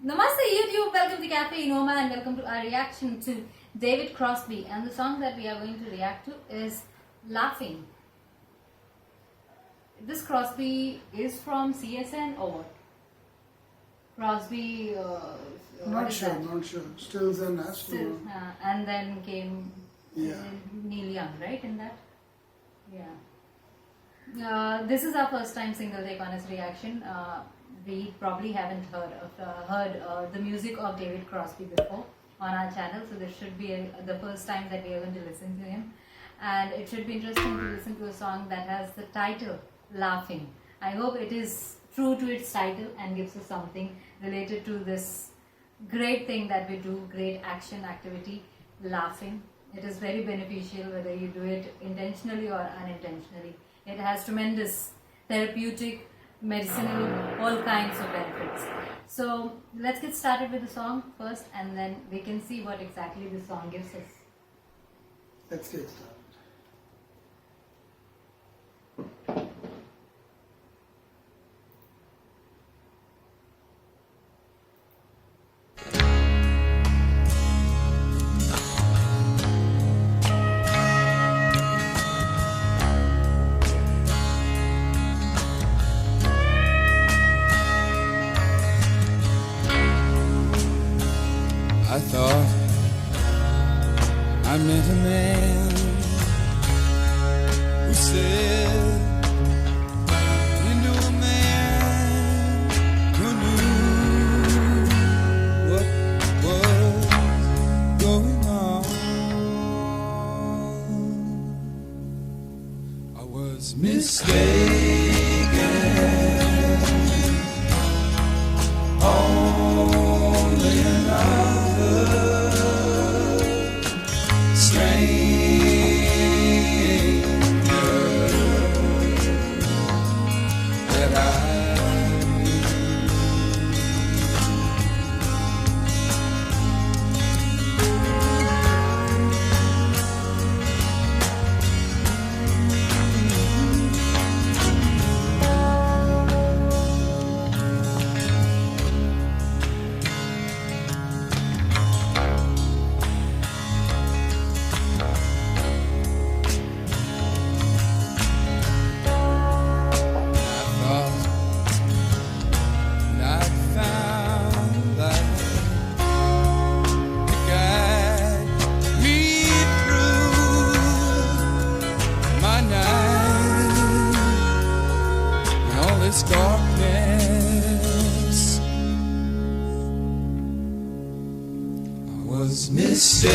Namaste YouTube, welcome to Cafe Inoma and welcome to our reaction to David Crosby, and the song that we are going to react to is Laughing. This Crosby is from CSN or what? Crosby, Not sure. Still the national. Still, and then came Neil Young, right, in that? Yeah. This is our first time single take on his reaction. We probably haven't heard the music of David Crosby before on our channel, so this should be the first time that we are going to listen to him, and it should be interesting to listen to a song that has the title Laughing. I hope it is true to its title and gives us something related to this great thing that we do, great action activity, laughing. It is very beneficial whether you do it intentionally or unintentionally. It has tremendous therapeutic, medicinal, all kinds of benefits. So let's get started with the song first, and then we can see what exactly the song gives us. Let's get started. I thought I met a man who said he knew a man who knew what was going on. I was mistaken. Only another stranger that I knew. This darkness, I was mistaken.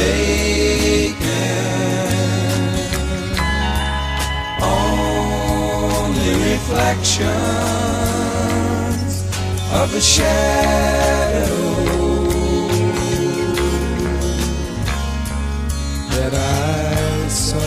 Only reflections of a shadow that I saw.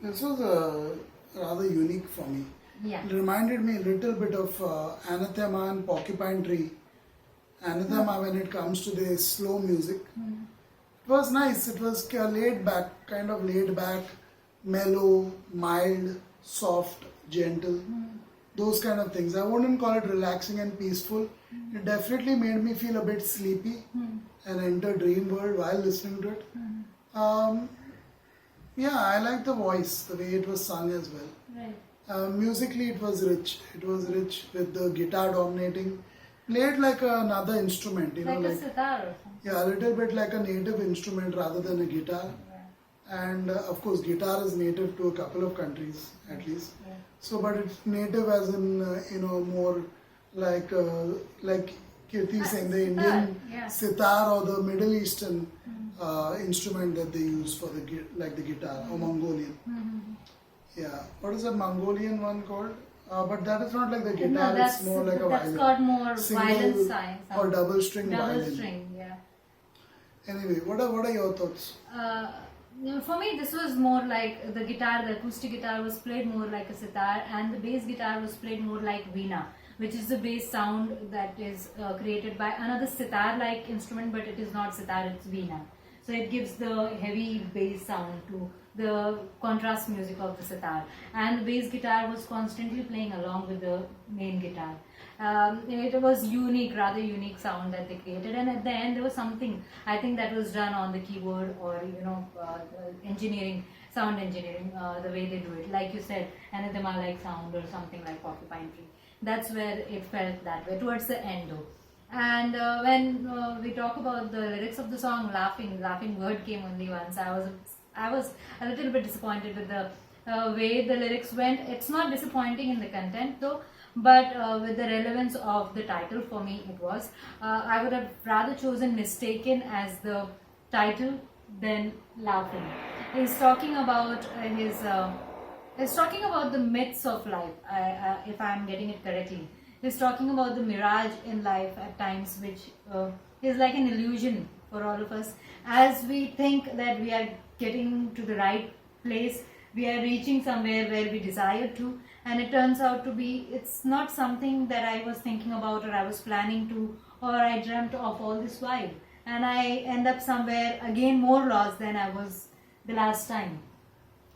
This was rather unique for me. Yeah. It reminded me a little bit of Anathema and Porcupine Tree. Anathema when it comes to the slow music. It was nice. It was laid back, kind of laid back, mellow, mild, soft, gentle. Those kind of things. I wouldn't call it relaxing and peaceful. It definitely made me feel a bit sleepy and enter dream world while listening to it. Yeah, I like the voice, the way it was sung as well. Right. Musically, it was rich. It was rich with the guitar dominating. Played like another instrument, you know, Like a like sitar or something. yeah, a little bit like a native instrument rather than a guitar. Yeah. And of course, guitar is native to a couple of countries at least. Yeah. So, but it's native as in more like Kirti saying the Indian yeah. sitar or the Middle Eastern instrument that they use for the the guitar or Mongolian. Yeah, what is that Mongolian one called? But that is not like the guitar. No, It's more like a that's violin. got more Single violin signs. or double string Double violin. string, yeah. Anyway, what are your thoughts? For me, this was more like the guitar, the acoustic guitar was played more like a sitar, and the bass guitar was played more like veena, which is the bass sound that is created by another sitar-like instrument, but it is not sitar, it's veena. So it gives the heavy bass sound to the contrast music of the sitar, and the bass guitar was constantly playing along with the main guitar. It was rather unique sound that they created, and at the end there was something I think that was done on the keyboard or sound engineering, the way they do it. Like you said, anathema-like sound or something like Porcupine Tree. That's where it felt that way towards the end, though. And when we talk about the lyrics of the song, laughing word came only once. I was a little bit disappointed with the way the lyrics went. It's not disappointing in the content though, but with the relevance of the title for me it was. I would have rather chosen Mistaken as the title than Laughing. He's talking about he's talking about the myths of life, if I'm getting it correctly. He's talking about the mirage in life at times, which is like an illusion for all of us. As we think that we are getting to the right place, we are reaching somewhere where we desire to, and it turns out to be, it's not something that I was thinking about or I was planning to, or I dreamt of all this while. And I end up somewhere again more lost than I was the last time.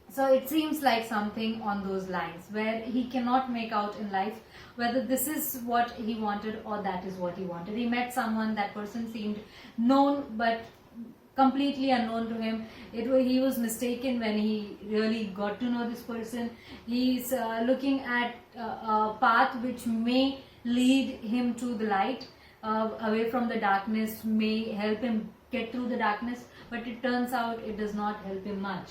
So it seems like something on those lines where he cannot make out in life whether this is what he wanted or that is what he wanted. He met someone, that person seemed known but completely unknown to him. He was mistaken when he really got to know this person. He's looking at a path which may lead him to the light, away from the darkness, may help him get through the darkness, but it turns out it does not help him much.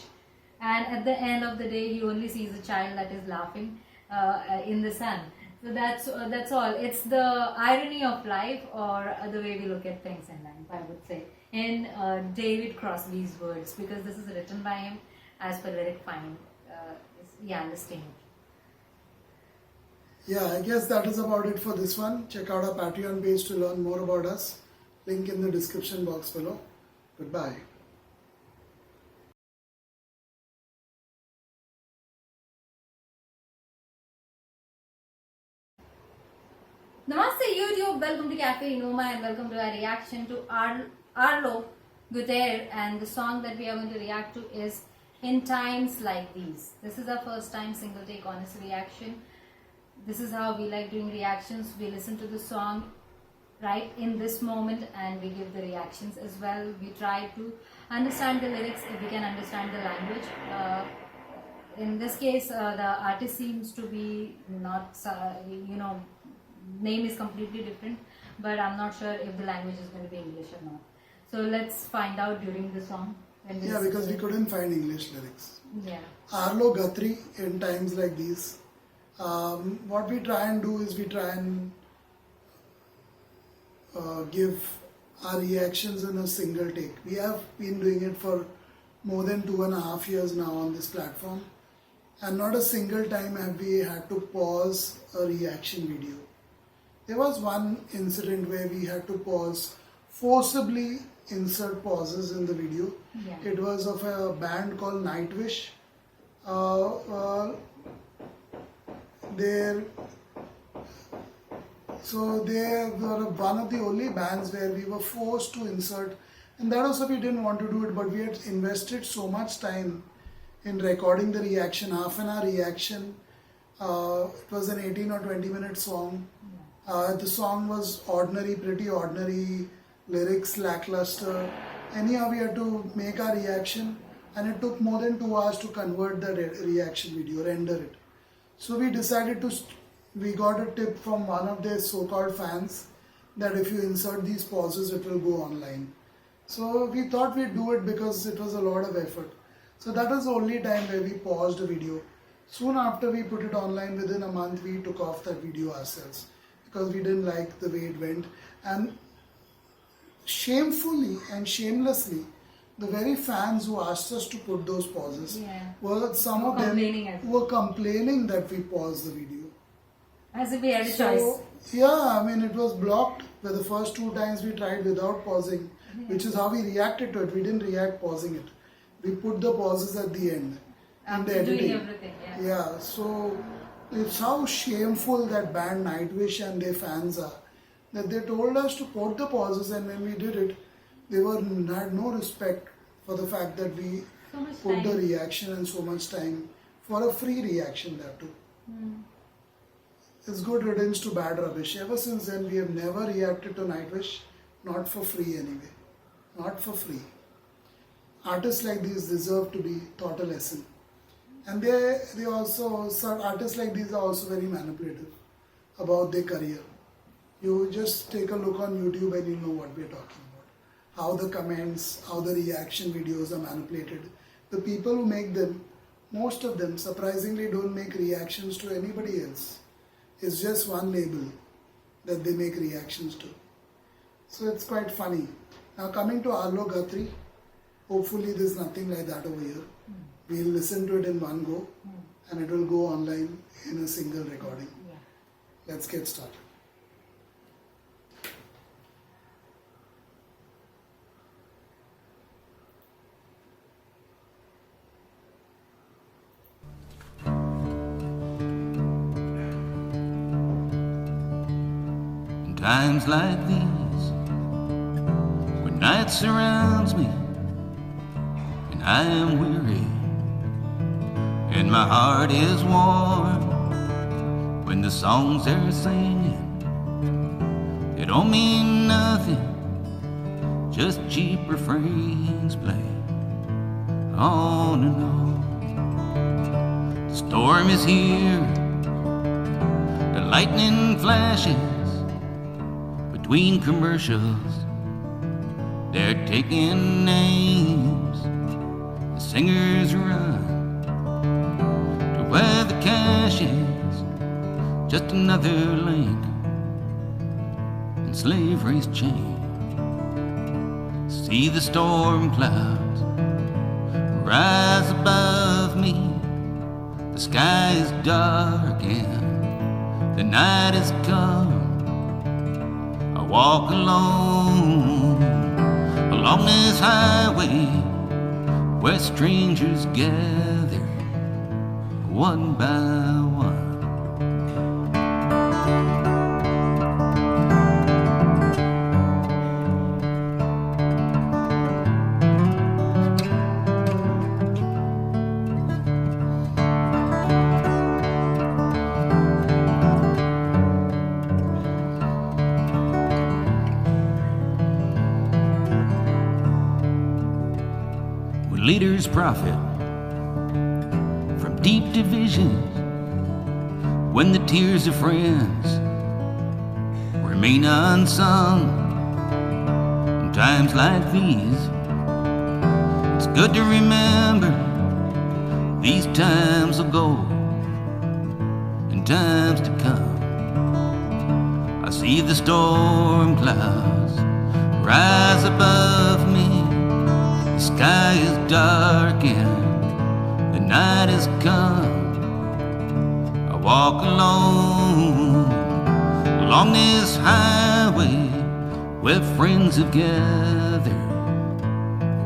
And at the end of the day, he only sees a child that is laughing in the sun. So that's all. It's the irony of life, or the way we look at things in life, I would say, in David Crosby's words, because this is written by him as per Lyric Find. Understand. Yeah, I guess that is about it for this one. Check out our Patreon page to learn more about us. Link in the description box below. Goodbye. Namaste YouTube, welcome to Cafe Inoma and welcome to our reaction to Arlo Guterres, and the song that we are going to react to is In Times Like These. This is our first time single take honest reaction. This is how we like doing reactions. We listen to the song right in this moment and we give the reactions as well. We try to understand the lyrics if we can understand the language. In this case, the artist seems to be not, name is completely different, but I'm not sure if the language is going to be English or not. So let's find out during the song. Yeah, because we couldn't find English lyrics. Yeah. Arlo Guthrie, In Times Like These. What we try and do is we try and give our reactions in a single take. We have been doing it for more than 2.5 years now on this platform, and not a single time have we had to pause a reaction video. There was one incident where we had to pause forcibly insert pauses in the video. Yeah. It was of a band called Nightwish. They're So they were one of the only bands where we were forced to insert, and that also we didn't want to do it, but we had invested so much time in recording the reaction, half an hour reaction. It was an 18 or 20-minute song. The song was ordinary, pretty ordinary, lyrics lackluster. Anyhow, we had to make our reaction, and it took more than 2 hours to convert the reaction video, render it. So we decided to, we got a tip from one of their so-called fans that if you insert these pauses, it will go online. So we thought we'd do it because it was a lot of effort. So that was the only time where we paused a video. Soon after we put it online, within a month, we took off that video ourselves because we didn't like the way it went. And shamefully and shamelessly, the very fans who asked us to put those pauses were some of them who were complaining that we paused the video. As if we had a choice. Yeah, I mean, it was blocked where the first 2 times we tried without pausing, which is how we reacted to it. We didn't react pausing it. We put the pauses at the end in the editing. Doing everything, Yeah, so it's how shameful that band Nightwish and their fans are. That they told us to put the pauses, and when we did it, they had no respect for the fact that we put the reaction and so much time for a free reaction, that too. It's good riddance to bad rubbish. Ever since then, we have never reacted to Nightwish, not for free anyway. Not for free. Artists like these deserve to be taught a lesson. And they also, some artists like these are also very manipulative about their career. You just take a look on YouTube and you know what we're talking about. How the comments, how the reaction videos are manipulated. The people who make them, most of them surprisingly don't make reactions to anybody else. It's just one label that they make reactions to. So it's quite funny. Now coming to Arlo Guthrie, hopefully there's nothing like that over here. We'll listen to it in one go and it will go online in a single recording. Let's get started. In times like these, when night surrounds me and I am weary and my heart is warm, when the songs they're singing, they don't mean nothing, just cheap refrains play on and on. The storm is here, the lightning flashes between commercials, they're taking names. The singers run to where the cash is, just another link in slavery's chain. See the storm clouds rise above me. The sky is dark and the night has come. I walk alone along this highway where strangers gather one by one. Leaders profit from deep divisions when the tears of friends remain unsung. In times like these, it's good to remember these times will go in times to come. I see the storm clouds rise above me. The sky is dark and the night has come. I walk alone along this highway where friends have gathered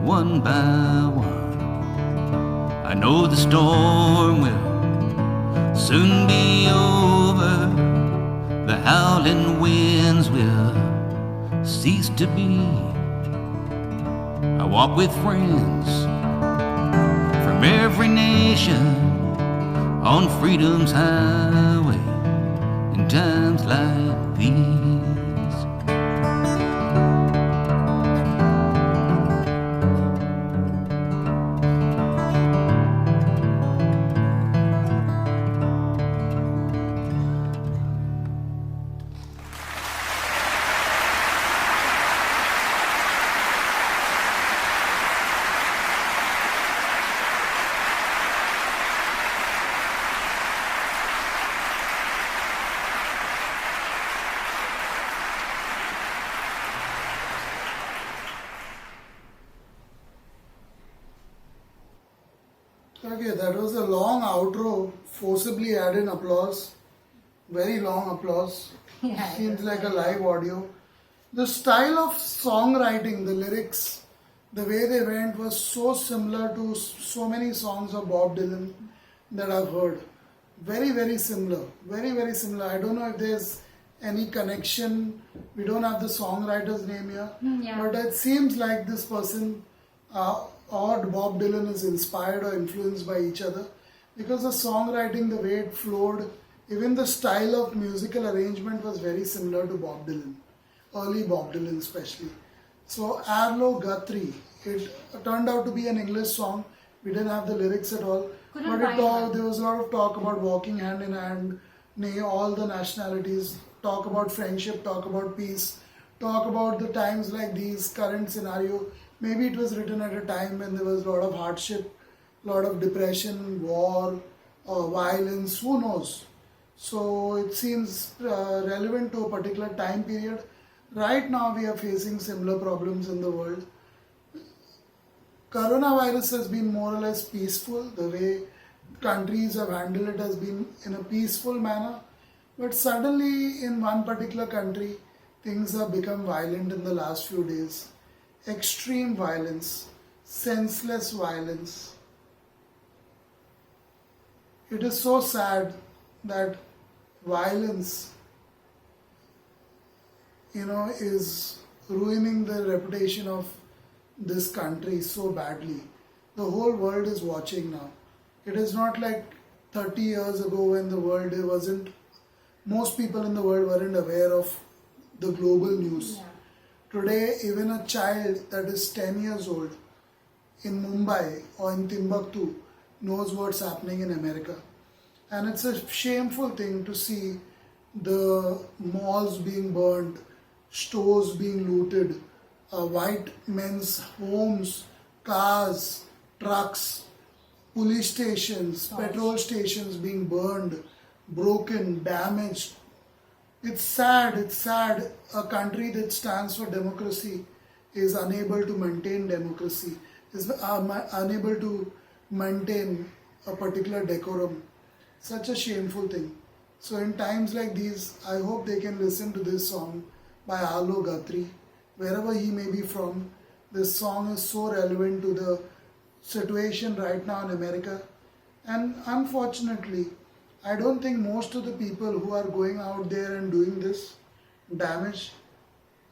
one by one. I know the storm will soon be over, the howling winds will cease to be. I walk with friends from every nation on freedom's highway in times like these. Okay, that was a long outro, forcibly add in applause. Very long applause. Yeah, it Seems was like a very live audio. The style of songwriting, the lyrics, the way they went was so similar to so many songs of Bob Dylan that I've heard. Very, very similar. Very, very similar. I don't know if there's any connection. We don't have the songwriter's name here. yeah. But it seems like this person or Bob Dylan is inspired or influenced by each other, because the songwriting, the way it flowed, even the style of musical arrangement was very similar to Bob Dylan, early Bob Dylan especially. So Arlo Guthrie, it turned out to be an English song. We didn't have the lyrics at all, Couldn't but find one. there was a lot of talk about walking hand in hand, all the nationalities, talk about friendship, talk about peace, talk about the times like these, current scenario. Maybe it was written at a time when there was a lot of hardship, a lot of depression, war, violence, who knows. So it seems relevant to a particular time period. Right now we are facing similar problems in the world. Coronavirus has been more or less peaceful. The way countries have handled it has been in a peaceful manner. But suddenly in one particular country, things have become violent in the last few days. Extreme violence, senseless violence. It is so sad that violence, is ruining the reputation of this country so badly. The whole world is watching now. It is not like 30 years ago when the world most people in the world weren't aware of the global news. Yeah. Today, even a child that is 10 years old in Mumbai or in Timbuktu knows what's happening in America. And it's a shameful thing to see the malls being burned, stores being looted, white men's homes, cars, trucks, police stations, petrol stations being burned, broken, damaged. It's sad. A country that stands for democracy is unable to maintain democracy, is unable to maintain a particular decorum. Such a shameful thing. So in times like these, I hope they can listen to this song by Arlo Guthrie. Wherever he may be from, this song is so relevant to the situation right now in America. And unfortunately, I don't think most of the people who are going out there and doing this damage,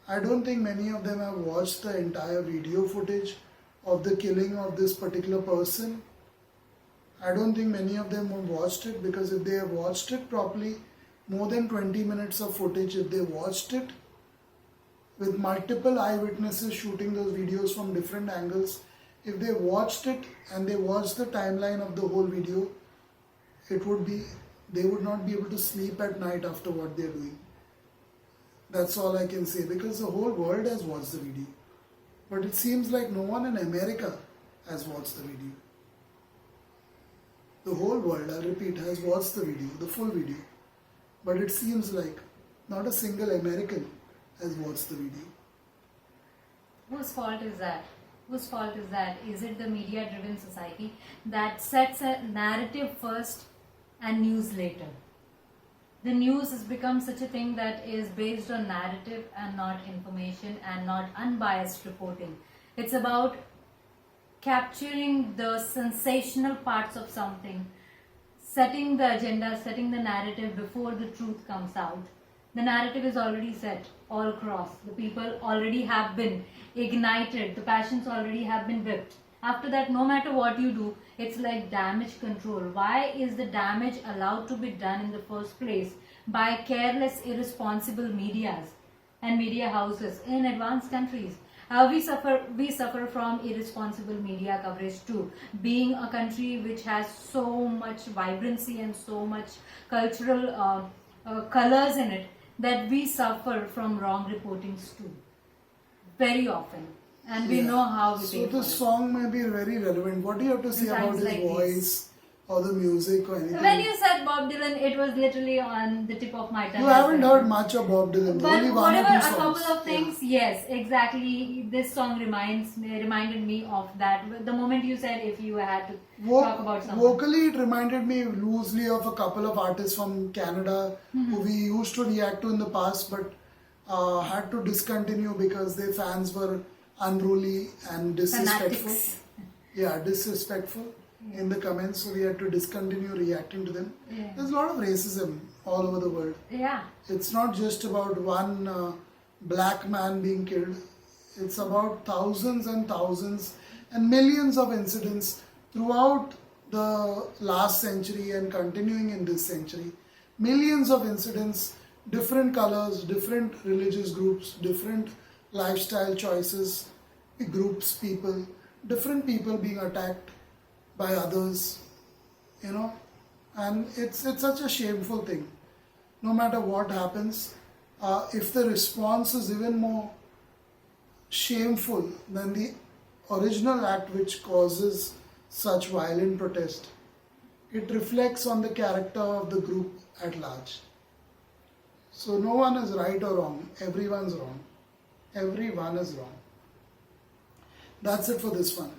I don't think many of them have watched the entire video footage of the killing of this particular person. I don't think many of them have watched it, because if they have watched it properly, more than 20 minutes of footage, if they watched it with multiple eyewitnesses shooting those videos from different angles, if they watched it and they watched the timeline of the whole video, they would not be able to sleep at night after what they're doing. That's all I can say, because the whole world has watched the video. But it seems like no one in America has watched the video. The whole world, I repeat, has watched the video, the full video. But it seems like not a single American has watched the video. Whose fault is that? Whose fault is that? Is it the media driven society that sets a narrative first and news later? The news has become such a thing that is based on narrative and not information and not unbiased reporting. It's about capturing the sensational parts of something, setting the agenda, setting the narrative before the truth comes out. The narrative is already set all across. The people already have been ignited. The passions already have been whipped. After that, no matter what you do, it's like damage control. Why is the damage allowed to be done in the first place by careless, irresponsible medias and media houses in advanced countries? We suffer from irresponsible media coverage too. Being a country which has so much vibrancy and so much cultural colors in it, that we suffer from wrong reportings too, very often, and we know how we So pay for the it. song may be very relevant. What do you have to say In about times his like these. voice or the music or anything? When you said Bob Dylan, it was literally on the tip of my tongue. You haven't heard much of Bob Dylan. But Only one whatever, or a two songs. couple of things, yes, exactly. This song reminded me of that. The moment you said if you had to talk about someone. Vocally, it reminded me loosely of a couple of artists from Canada Mm-hmm. who we used to react to in the past, but had to discontinue because their fans were unruly and disrespectful. Fanatics. Yeah, disrespectful in the comments, so we had to discontinue reacting to them. Yeah. There's a lot of racism all over the world. Yeah. It's not just about one black man being killed. It's about thousands and thousands and millions of incidents throughout the last century and continuing in this century. Millions of incidents, different colors, different religious groups, different lifestyle choices, groups, people, different people being attacked by others, and it's such a shameful thing. No matter what happens, if the response is even more shameful than the original act which causes such violent protest, it reflects on the character of the group at large. So no one is right or wrong, everyone's wrong. Everyone is wrong. That's it for this one.